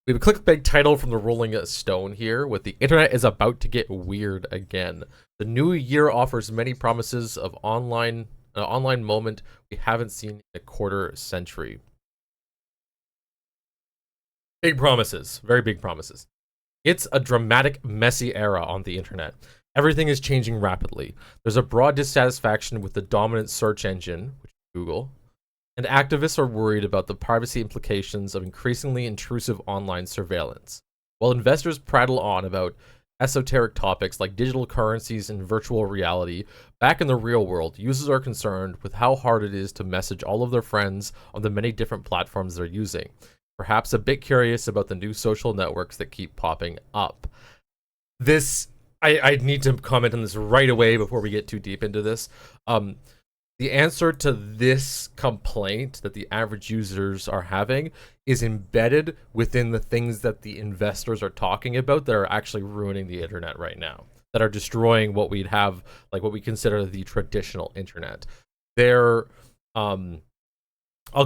We have a clickbait title from the Rolling Stone here with the internet is about to get weird again. The new year offers many promises of an online moment we haven't seen in a quarter century. Big promises, very big promises. It's a dramatic, messy era on the internet. Everything is changing rapidly. There's a broad dissatisfaction with the dominant search engine, which is Google, and activists are worried about the privacy implications of increasingly intrusive online surveillance. While investors prattle on about esoteric topics like digital currencies and virtual reality, back in the real world, users are concerned with how hard it is to message all of their friends on the many different platforms they're using. Perhaps a bit curious about the new social networks that keep popping up. I need to comment on this right away before we get too deep into this. The answer to this complaint that the average users are having is embedded within the things that the investors are talking about that are actually ruining the internet right now, that are destroying what we'd have, like what we consider the traditional internet. I'll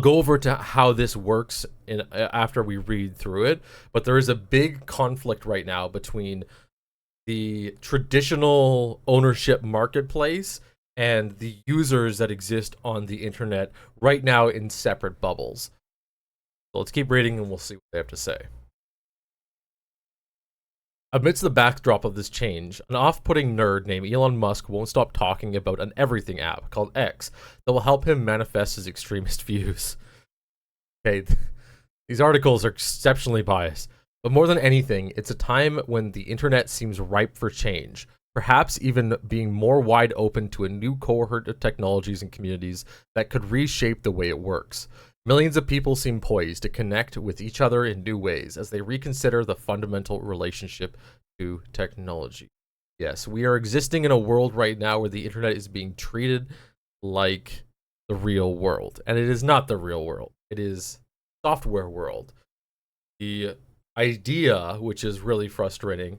go over to how this works after we read through it, but there is a big conflict right now between the traditional ownership marketplace and the users that exist on the internet right now in separate bubbles. So let's keep reading and we'll see what they have to say. Amidst the backdrop of this change, an off-putting nerd named Elon Musk won't stop talking about an everything app called X that will help him manifest his extremist views. Okay, these articles are exceptionally biased, but more than anything, it's a time when the internet seems ripe for change, perhaps even being more wide open to a new cohort of technologies and communities that could reshape the way it works. Millions of people seem poised to connect with each other in new ways as they reconsider the fundamental relationship to technology. Yes, we are existing in a world right now where the internet is being treated like the real world, and it is not the real world. It is software world. The idea, which is really frustrating,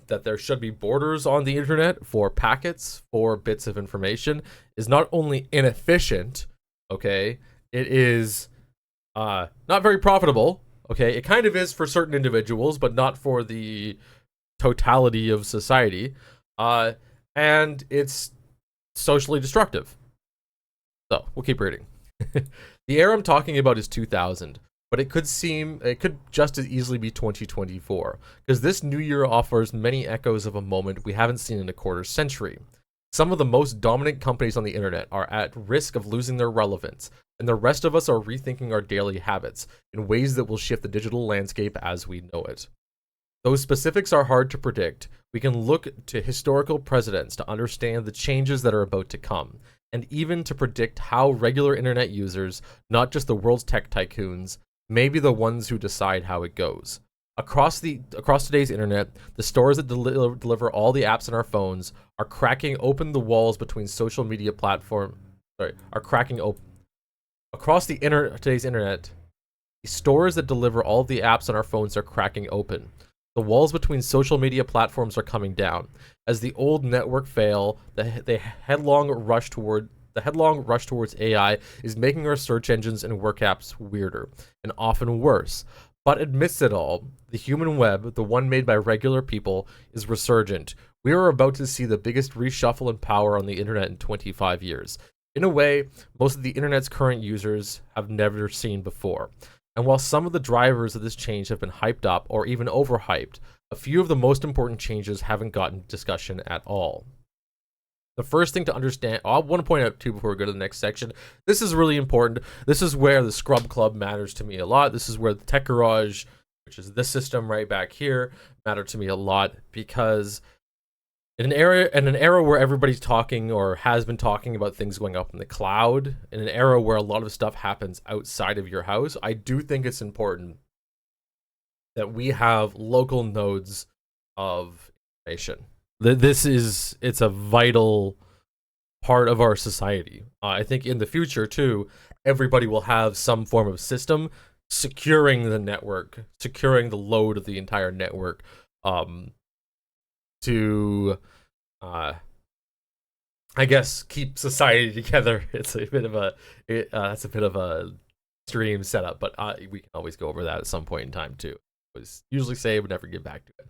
that there should be borders on the internet for packets, for bits of information, is not only inefficient, okay, it is not very profitable, okay, it kind of is for certain individuals, but not for the totality of society, and it's socially destructive. So, we'll keep reading. The era I'm talking about is 2000. But it could just as easily be 2024, because this new year offers many echoes of a moment we haven't seen in a quarter century. Some of the most dominant companies on the internet are at risk of losing their relevance, and the rest of us are rethinking our daily habits in ways that will shift the digital landscape as we know it. Those specifics are hard to predict. We can look to historical precedents to understand the changes that are about to come, and even to predict how regular internet users, not just the world's tech tycoons, may be the ones who decide how it goes. Across today's internet, the stores that deliver all the apps on our phones are cracking open the walls between social media platforms. Across today's internet, the stores that deliver all the apps on our phones are cracking open. The walls between social media platforms are coming down. As the old network fail, the headlong rush towards AI is making our search engines and work apps weirder, and often worse. But amidst it all, the human web, the one made by regular people, is resurgent. We are about to see the biggest reshuffle in power on the internet in 25 years. In a way, most of the internet's current users have never seen before. And while some of the drivers of this change have been hyped up or even overhyped, a few of the most important changes haven't gotten discussion at all. The first thing to understand, I want to point out too before we go to the next section, this is really important. This is where the Scrub Club matters to me a lot. This is where the Tech Garage, which is this system right back here, matter to me a lot, because in an era where everybody's talking or has been talking about things going up in the cloud, in an era where a lot of stuff happens outside of your house, I do think it's important that we have local nodes of information. It's a vital part of our society. I think in the future too, everybody will have some form of system securing the network, securing the load of the entire network, to I guess keep society together. It's a bit of a stream setup, but we can always go over that at some point in time too. always usually say but never get back to it.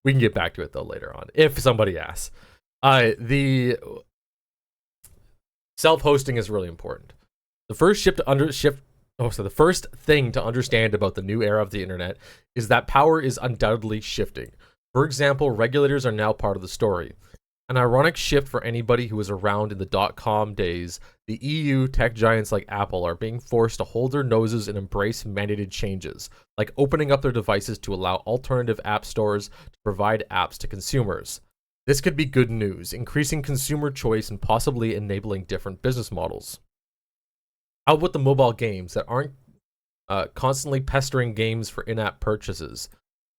We can get back to it though later on if somebody asks. The self-hosting is really important. The first the first thing to understand about the new era of the internet is that power is undoubtedly shifting. For example, regulators are now part of the story. An ironic shift for anybody who was around in the dot-com days, the EU tech giants like Apple are being forced to hold their noses and embrace mandated changes, like opening up their devices to allow alternative app stores to provide apps to consumers. This could be good news, increasing consumer choice and possibly enabling different business models. How about the mobile games that aren't constantly pestering games for in-app purchases?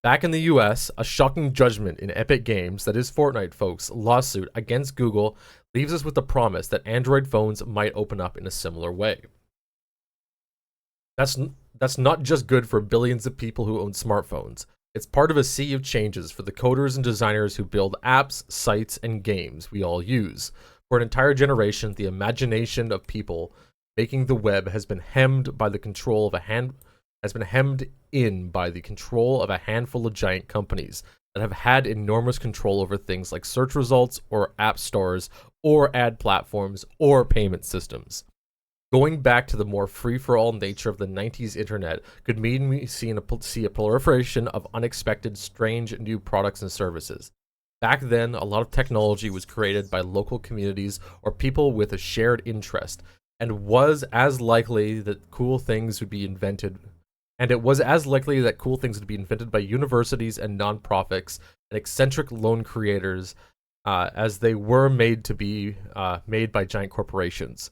Back in the US, a shocking judgment in Epic Games, that is Fortnite folks, lawsuit against Google leaves us with the promise that Android phones might open up in a similar way. That's not just good for billions of people who own smartphones. It's part of a sea of changes for the coders and designers who build apps, sites, and games we all use. For an entire generation, the imagination of people making the web has been hemmed in by the control of a handful of giant companies that have had enormous control over things like search results or app stores or ad platforms or payment systems. Going back to the more free-for-all nature of the 90s internet could mean we see a proliferation of unexpected, strange new products and services. Back then, a lot of technology was created by local communities or people with a shared interest, and it was as likely that cool things would be invented by universities and nonprofits and eccentric lone creators as they were made to be made by giant corporations.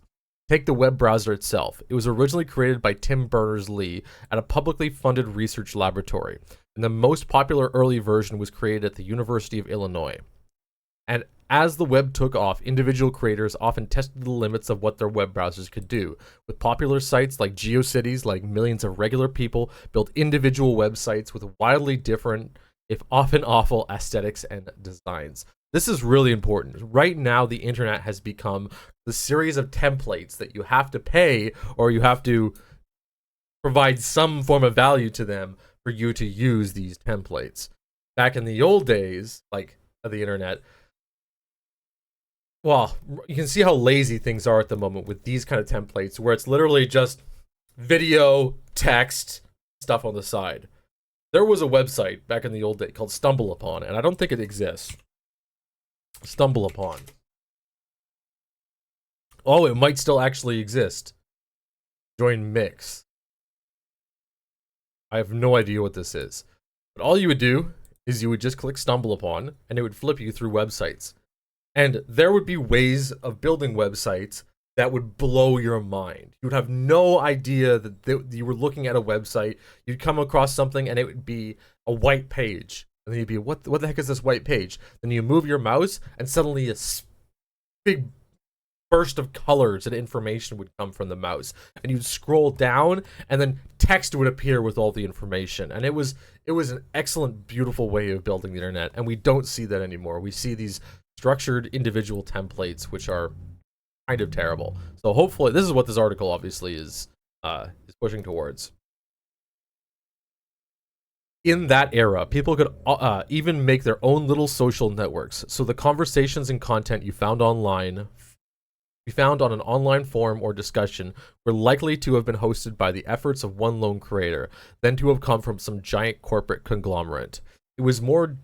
Take the web browser itself. It was originally created by Tim Berners-Lee at a publicly funded research laboratory, and the most popular early version was created at the University of Illinois. And as the web took off, individual creators often tested the limits of what their web browsers could do. With popular sites like GeoCities, like millions of regular people built individual websites with wildly different, if often awful, aesthetics and designs. This is really important. Right now, the internet has become the series of templates that you have to pay or you have to provide some form of value to them for you to use these templates. Back in the old days, like of the internet, well, you can see how lazy things are at the moment with these kind of templates where it's literally just video, text, stuff on the side. There was a website back in the old day called StumbleUpon, and I don't think it exists. StumbleUpon. Oh, it might still actually exist. Join Mix. I have no idea what this is. But all you would do is you would just click StumbleUpon, and it would flip you through websites. And there would be ways of building websites that would blow your mind. You would have no idea that you were looking at a website. You'd come across something and it would be a white page. And then you'd be, what the heck is this white page? Then you move your mouse and suddenly a big burst of colors and information would come from the mouse. And you'd scroll down and then text would appear with all the information. And it was an excellent, beautiful way of building the internet. And we don't see that anymore. We see these structured individual templates, which are kind of terrible. So hopefully, this is what this article obviously is pushing towards. In that era, people could even make their own little social networks. So the conversations and content you found on an online forum or discussion were likely to have been hosted by the efforts of one lone creator, than to have come from some giant corporate conglomerate. It was more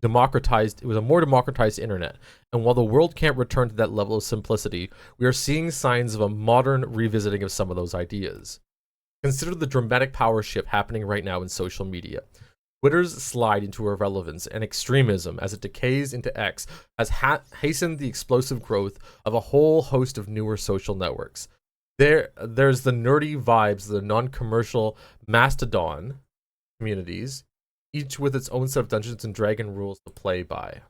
democratized. It was a more democratized internet, and while the world can't return to that level of simplicity, we are seeing signs of a modern revisiting of some of those ideas. Consider the dramatic power shift happening right now in social media. Twitter's slide into irrelevance and extremism as it decays into X has hastened the explosive growth of a whole host of newer social networks. There's the nerdy vibes, the non-commercial Mastodon communities, each with its own set of Dungeons and Dragon rules to play by.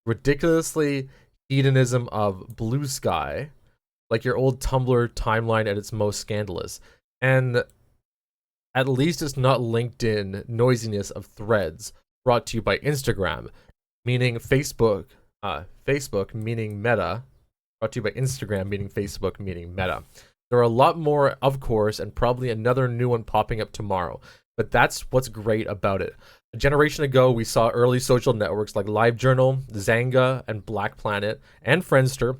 Ridiculously hedonism of Blue Sky, like your old Tumblr timeline at its most scandalous. And at least it's not LinkedIn noisiness of Threads, brought to you by Instagram, meaning Facebook, meaning Meta, brought to you by Instagram, meaning Facebook, meaning Meta. There are a lot more, of course, and probably another new one popping up tomorrow. but that's what's great about it. A generation ago, we saw early social networks like LiveJournal, Zanga, and Black Planet, and Friendster,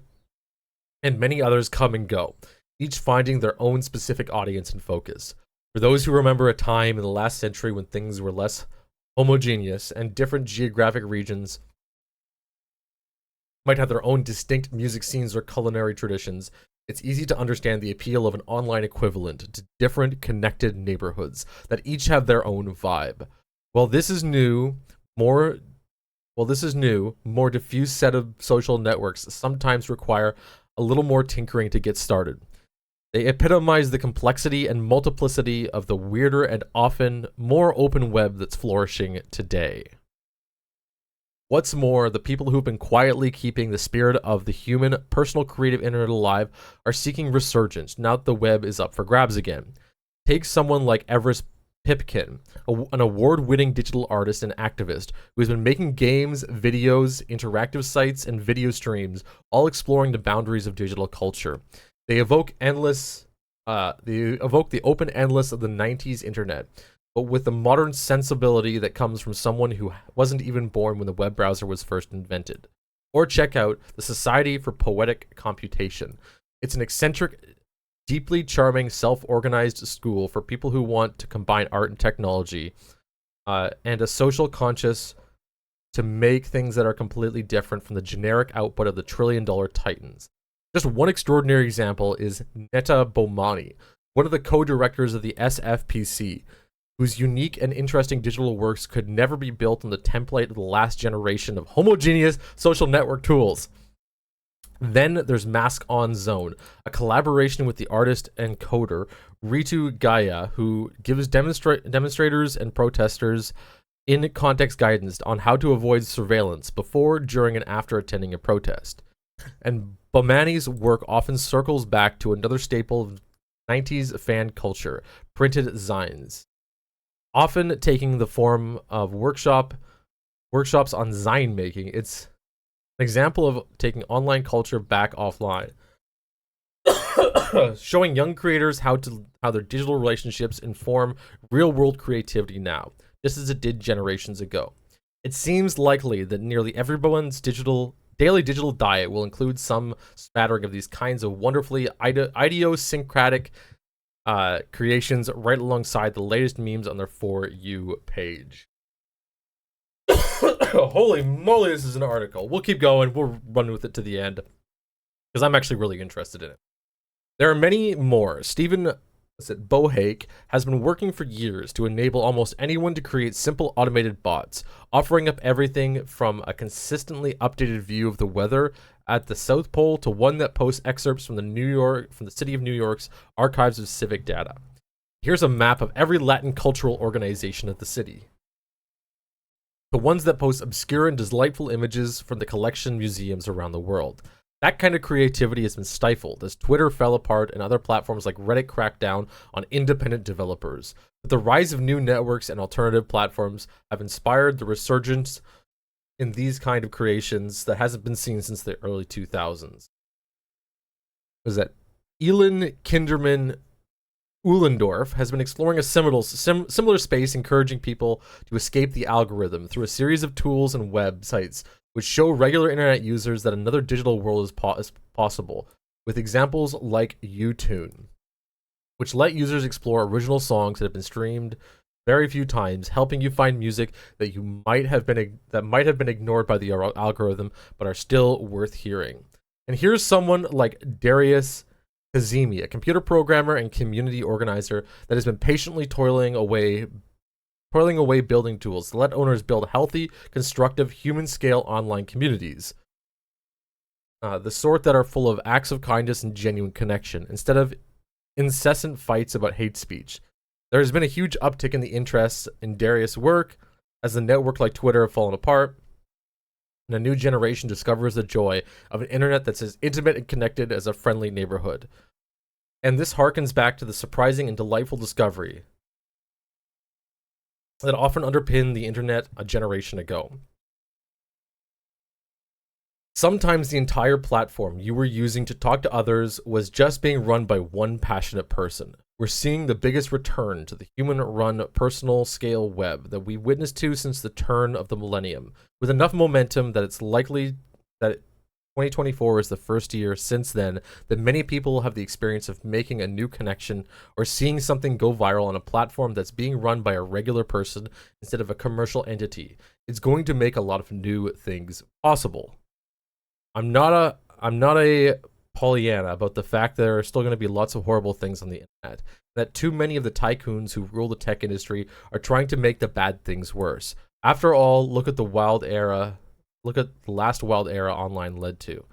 and many others come and go, each finding their own specific audience and focus. For those who remember a time in the last century when things were less homogeneous and different geographic regions might have their own distinct music scenes or culinary traditions, it's easy to understand the appeal of an online equivalent to different connected neighborhoods that each have their own vibe. While this is new, more diffuse set of social networks sometimes require a little more tinkering to get started. They epitomize the complexity and multiplicity of the weirder and often more open web that's flourishing today. What's more, the people who've been quietly keeping the spirit of the human, personal, creative internet alive are seeking resurgence now that the web is up for grabs again. Take someone like Everest Pipkin, an award-winning digital artist and activist who has been making games, videos, interactive sites, and video streams, all exploring the boundaries of digital culture. They evoke the open endless of the 90s internet, but with the modern sensibility that comes from someone who wasn't even born when the web browser was first invented. Or check out the Society for Poetic Computation. It's an eccentric, deeply charming, self-organized school for people who want to combine art and technology, and a social conscience to make things that are completely different from the generic output of the trillion-dollar titans. Just one extraordinary example is Netta Bomani, one of the co-directors of the SFPC, whose unique and interesting digital works could never be built on the template of the last generation of homogeneous social network tools. Then there's Mask On Zone, a collaboration with the artist and coder Ritu Gaya, who gives demonstrators and protesters in-context guidance on how to avoid surveillance before, during, and after attending a protest. And Bomani's work often circles back to another staple of 90s fan culture, printed zines, often taking the form of workshops on zine making. It's an example of taking online culture back offline, showing young creators how their digital relationships inform real-world creativity now, just as it did generations ago. It seems likely that nearly everyone's daily digital diet will include some smattering of these kinds of wonderfully idiosyncratic creations right alongside the latest memes on their For You page. Holy moly, this is an article. We'll keep going. We'll run with it to the end because I'm actually really interested in it. There are many more. Stephen Bohake has been working for years to enable almost anyone to create simple automated bots, offering up everything from a consistently updated view of the weather at the South Pole to one that posts excerpts from the city of New York's archives of civic data. Here's a map of every Latin cultural organization at the city. The ones that post obscure and delightful images from the collection museums around the world. That kind of creativity has been stifled as Twitter fell apart and other platforms like Reddit cracked down on independent developers. But the rise of new networks and alternative platforms have inspired the resurgence in these kind of creations that hasn't been seen since the early 2000s. Was that Elin Kinderman Uhlendorf has been exploring a similar space, encouraging people to escape the algorithm through a series of tools and websites which show regular internet users that another digital world is possible, with examples like Utune, which let users explore original songs that have been streamed very few times, helping you find music that might have been ignored by the algorithm but are still worth hearing. And here's someone like Darius Kazemi, a computer programmer and community organizer that has been patiently toiling away building tools to let owners build healthy, constructive, human-scale online communities. The sort that are full of acts of kindness and genuine connection, instead of incessant fights about hate speech. There has been a huge uptick in the interest in Darius' work as the network like Twitter have fallen apart, and a new generation discovers the joy of an internet that's as intimate and connected as a friendly neighborhood. And this harkens back to the surprising and delightful discovery that often underpinned the internet a generation ago. Sometimes the entire platform you were using to talk to others was just being run by one passionate person, We're seeing the biggest return to the human-run personal scale web that we witnessed to since the turn of the millennium, with enough momentum that it's likely that 2024 is the first year since then that many people have the experience of making a new connection or seeing something go viral on a platform that's being run by a regular person instead of a commercial entity. It's going to make a lot of new things possible. I'm not a Pollyanna about the fact that there are still going to be lots of horrible things on the internet. That too many of the tycoons who rule the tech industry are trying to make the bad things worse. After all, look at the last wild era online led to.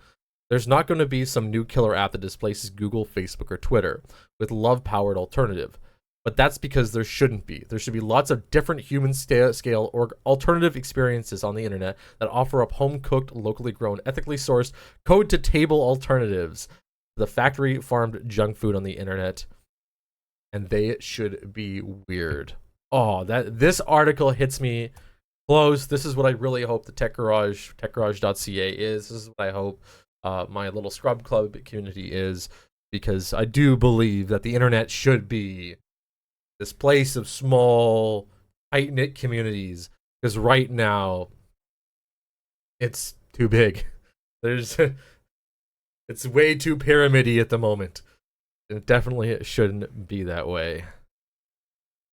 There's not going to be some new killer app that displaces Google, Facebook, or Twitter with love-powered alternative. But that's because there shouldn't be. There should be lots of different human scale or alternative experiences on the internet that offer up home-cooked, locally grown, ethically sourced, code-to-table alternatives to the factory-farmed junk food on the internet. And they should be weird. Oh, this article hits me close. This is what I really hope the techgarage.ca is. This is what I hope my little scrub club community is, because I do believe that the internet should be this place of small, tight-knit communities, because right now it's too big. It's way too pyramidy at the moment. It definitely shouldn't be that way.